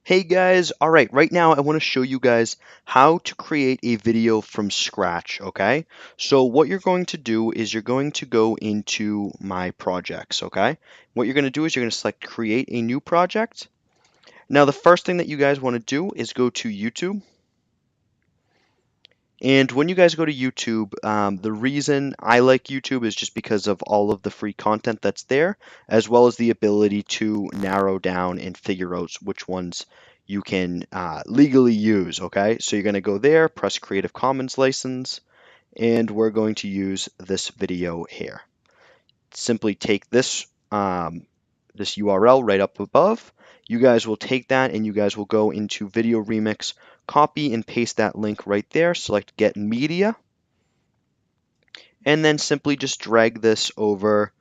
Hey guys, alright, right now I want to show you guys how to create a video from scratch, okay? So what you're going to do is you're going to go into My Projects, okay? What you're going to do is you're going to select Create a New Project. Now the first thing that you guys want to do is go to YouTube. And when you guys go to YouTube, the reason I like YouTube is just because of all of the free content that's there, as well as the ability to narrow down and figure out which ones you can legally use. Okay, so you're going to go there, press Creative Commons license, and we're going to use this video here. Simply take this URL right up above. You guys will take that and you guys will go into Video Remix, copy and paste that link right there, select Get Media, and then simply just drag this over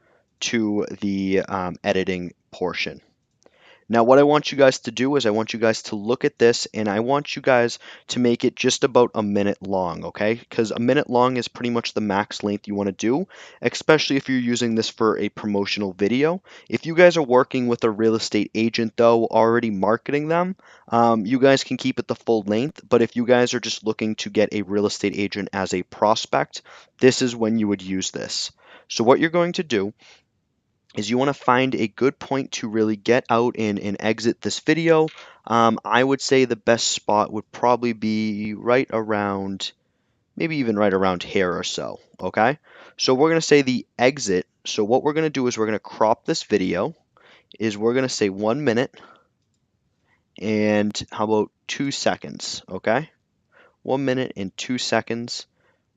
to the editing portion. Now, what I want you guys to do is I want you guys to look at this and I want you guys to make it just about a minute long, okay? Because a minute long is pretty much the max length you want to do, especially if you're using this for a promotional video. If you guys are working with a real estate agent, though, already marketing them, you guys can keep it the full length. But if you guys are just looking to get a real estate agent as a prospect, this is when you would use this. So what you're going to do is you want to find a good point to really get out and exit this video. I would say the best spot would probably be right around, maybe even right around here or so, okay? So we're going to say the exit. So what we're going to do is we're going to crop this video, is we're going to say 1 minute and how about 2 seconds, okay? 1 minute and 2 seconds.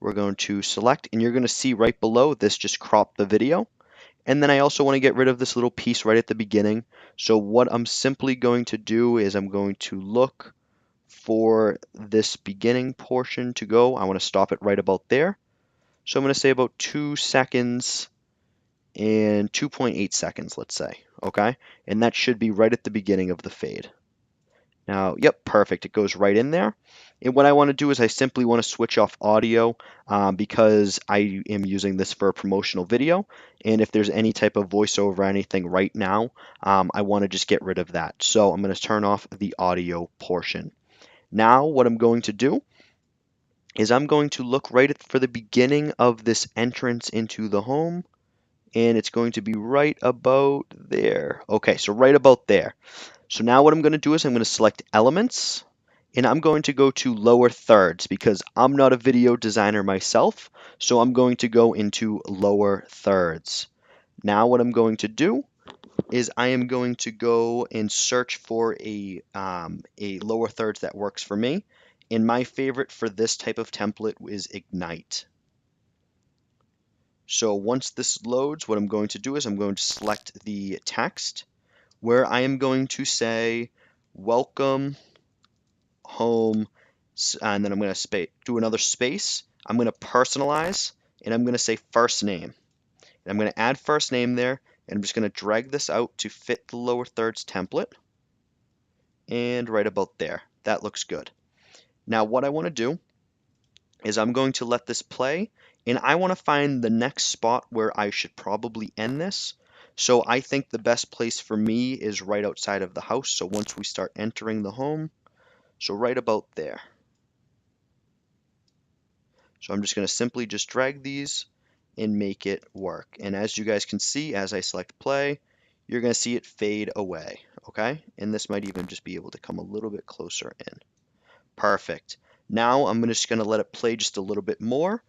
We're going to select, and you're going to see right below this just crop the video. And then I also want to get rid of this little piece right at the beginning. So what I'm simply going to do is I'm going to look for this beginning portion to go. I want to stop it right about there. So I'm going to say about 2 seconds and 2.8 seconds, let's say. Okay? And that should be right at the beginning of the fade. Now, yep, perfect. It goes right in there. And what I want to do is I simply want to switch off audio because I am using this for a promotional video. And if there's any type of voiceover or anything right now, I want to just get rid of that. So I'm going to turn off the audio portion. Now, what I'm going to do is I'm going to look for the beginning of this entrance into the home. And it's going to be right about there. Okay, so right about there. So now what I'm going to do is I'm going to select Elements, and I'm going to go to Lower Thirds because I'm not a video designer myself, so I'm going to go into Lower Thirds. Now what I'm going to do is I am going to go and search for a Lower Thirds that works for me, and my favorite for this type of template is Ignite. So once this loads, what I'm going to do is I'm going to select the text, where I am going to say welcome home, and then I'm going to do another space. I'm going to personalize, and I'm going to say first name. And I'm going to add first name there, and I'm just going to drag this out to fit the lower thirds template, and right about there. That looks good. Now what I want to do is I'm going to let this play, and I want to find the next spot where I should probably end this. So I think the best place for me is right outside of the house. So once we start entering the home, so right about there. So I'm just going to simply just drag these and make it work. And as you guys can see, as I select play, you're going to see it fade away, okay? And this might even just be able to come a little bit closer in. Perfect. Now I'm just going to let it play just a little bit more.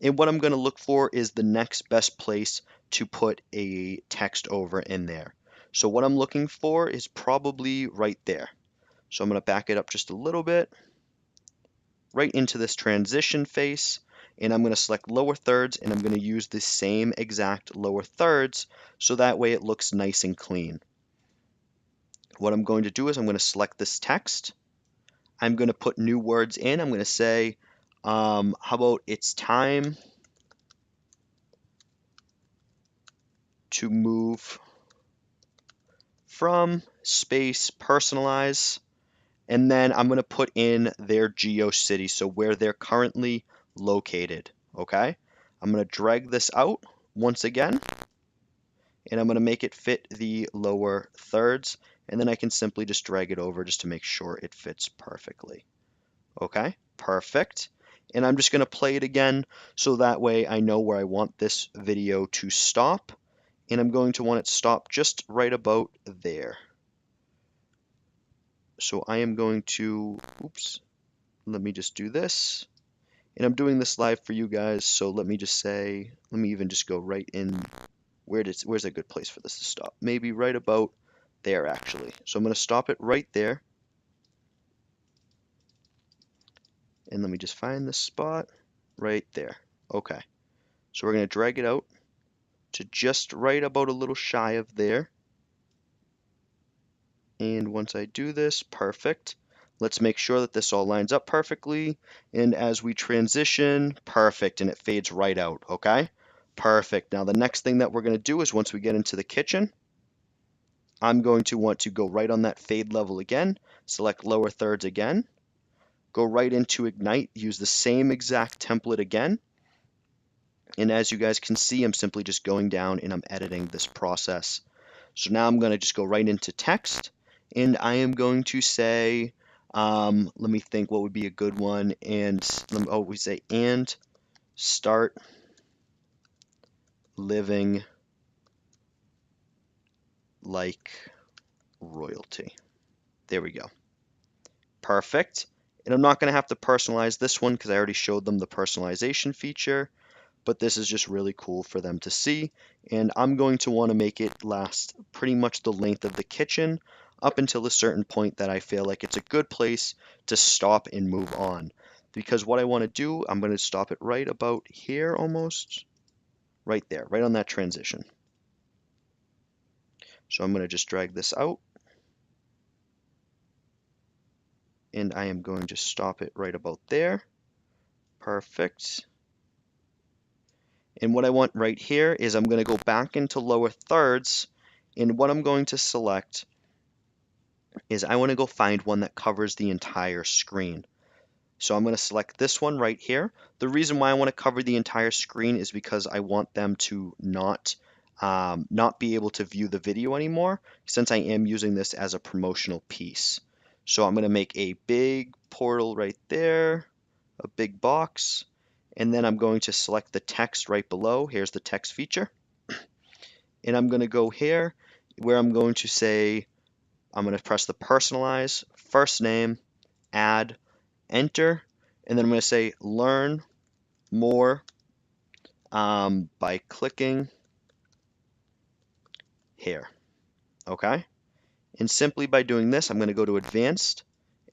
And what I'm going to look for is the next best place to put a text over in there. So what I'm looking for is probably right there. So I'm going to back it up just a little bit, right into this transition face, and I'm going to select lower thirds, and I'm going to use the same exact lower thirds so that way it looks nice and clean. What I'm going to do is I'm going to select this text. I'm going to put new words in. I'm going to say, how about it's time to move from space personalize, and then I'm going to put in their GeoCity, so where they're currently located, okay? I'm going to drag this out once again, and I'm going to make it fit the lower thirds, and then I can simply just drag it over just to make sure it fits perfectly. Okay, perfect. And I'm just going to play it again so that way I know where I want this video to stop. And I'm going to want it stopped just right about there. So I am going to, oops, let me just do this. And I'm doing this live for you guys, so let me just say, let me even just go right in, where's a good place for this to stop? Maybe right about there, actually. So I'm going to stop it right there. And let me just find this spot right there. Okay. So we're going to drag it out to just right about a little shy of there. And once I do this, perfect. Let's make sure that this all lines up perfectly. And as we transition, perfect, and it fades right out, okay? Perfect. Now the next thing that we're going to do is once we get into the kitchen, I'm going to want to go right on that fade level again, select lower thirds again, go right into Ignite, use the same exact template again. And as you guys can see, I'm simply just going down and I'm editing this process. So now I'm going to just go right into text, and I am going to say, let me think what would be a good one, and we say, and start living like royalty. There we go. Perfect. And I'm not going to have to personalize this one because I already showed them the personalization feature, but this is just really cool for them to see. And I'm going to want to make it last pretty much the length of the kitchen up until a certain point that I feel like it's a good place to stop and move on. Because what I want to do, I'm going to stop it right about here almost, right there, right on that transition. So I'm going to just drag this out. And I am going to stop it right about there. Perfect. And what I want right here is I'm going to go back into lower thirds, and what I'm going to select is I want to go find one that covers the entire screen. So I'm going to select this one right here. The reason why I want to cover the entire screen is because I want them to not be able to view the video anymore, since I am using this as a promotional piece. So I'm going to make a big portal right there, a big box, and then I'm going to select the text right below. Here's the text feature. And I'm going to go here where I'm going to say, I'm going to press the personalize, first name, add, enter, and then I'm going to say learn more by clicking here. Okay? And simply by doing this, I'm going to go to advanced,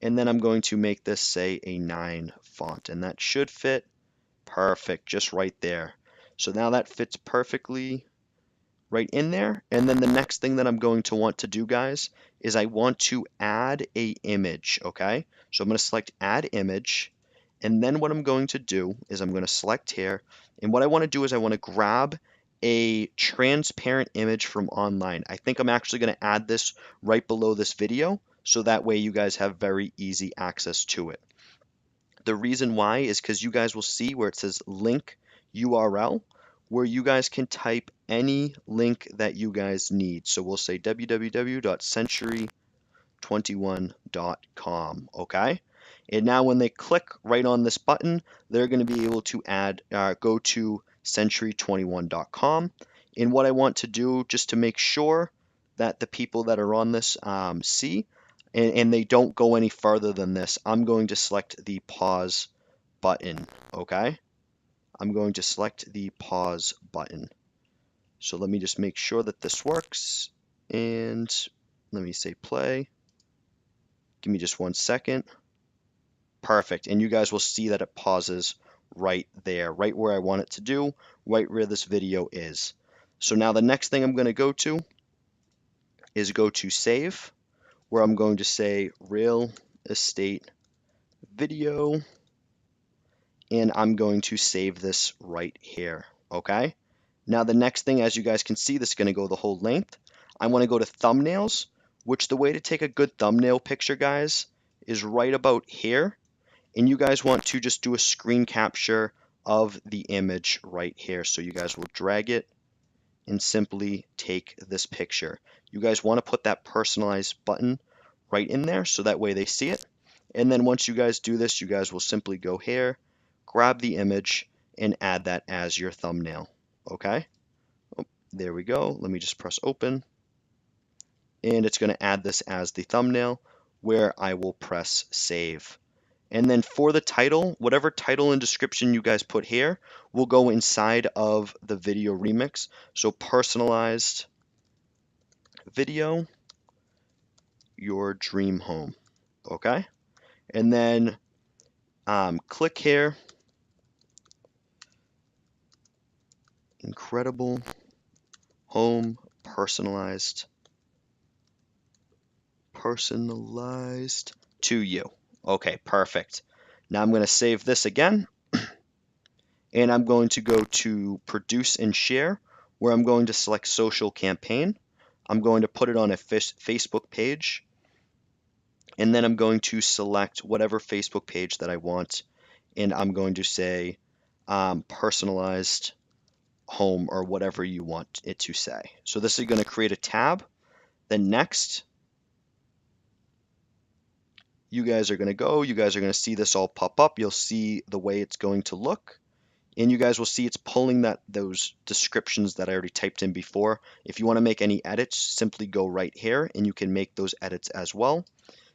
and then I'm going to make this say a 9 font, and that should fit perfect just right there. So now that fits perfectly right in there. And then the next thing that I'm going to want to do, guys, is I want to add a image, okay? So I'm going to select add image, and then what I'm going to do is I'm going to select here, and what I want to do is I want to grab a transparent image from online. I think I'm actually going to add this right below this video, so that way you guys have very easy access to it. The reason why is because you guys will see where it says link URL, where you guys can type any link that you guys need. So we'll say www.century21.com, okay? And now when they click right on this button, they're going to be able to go to century21.com. And what I want to do, just to make sure that the people that are on this see, and they don't go any further than this, I'm going to select the pause button, okay? I'm going to select the pause button. So let me just make sure that this works, and let me say play. Give me just 1 second. Perfect, and you guys will see that it pauses right there, right where I want it to do, right where this video is. So now the next thing I'm going to go to is go to save, where I'm going to say real estate video, and I'm going to save this right here, okay? Now the next thing, as you guys can see, this is going to go the whole length. I want to go to thumbnails, which the way to take a good thumbnail picture, guys, is right about here, and you guys want to just do a screen capture of the image right here. So you guys will drag it and simply take this picture. You guys want to put that personalized button right in there so that way they see it. And then once you guys do this, you guys will simply go here, grab the image, and add that as your thumbnail. Okay? Oh, there we go. Let me just press open. And it's going to add this as the thumbnail where I will press save. And then for the title, whatever title and description you guys put here will go inside of the video remix. So personalized video, your dream home. Okay? And then click here. Incredible home personalized to you. Okay, perfect. Now I'm going to save this again, and I'm going to go to produce and share, where I'm going to select social campaign. I'm going to put it on a Facebook page, and then I'm going to select whatever Facebook page that I want, and I'm going to say personalized home or whatever you want it to say. So this is going to create a tab. Then next, you guys are going to see this all pop up. You'll see the way it's going to look. And you guys will see it's pulling those descriptions that I already typed in before. If you want to make any edits, simply go right here and you can make those edits as well.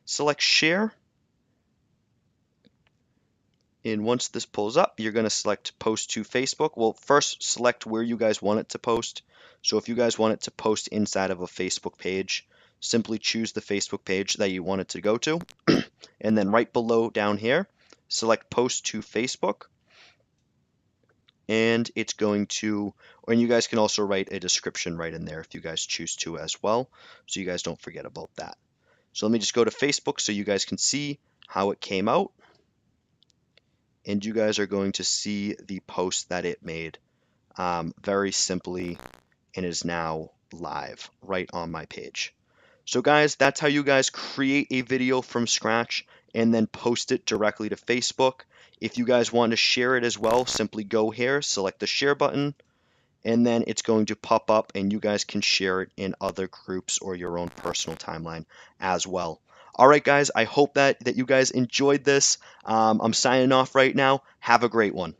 Select share. And once this pulls up, you're going to select post to Facebook. Well, first select where you guys want it to post. So if you guys want it to post inside of a Facebook page, simply choose the Facebook page that you want it to go to. And then right below down here, select post to Facebook. And it's going to, and you guys can also write a description right in there if you guys choose to as well. So you guys don't forget about that. So let me just go to Facebook so you guys can see how it came out. And you guys are going to see the post that it made very simply, and is now live right on my page. So guys, that's how you guys create a video from scratch and then post it directly to Facebook. If you guys want to share it as well, simply go here, select the share button, and then it's going to pop up and you guys can share it in other groups or your own personal timeline as well. All right, guys, I hope that you guys enjoyed this. I'm signing off right now. Have a great one.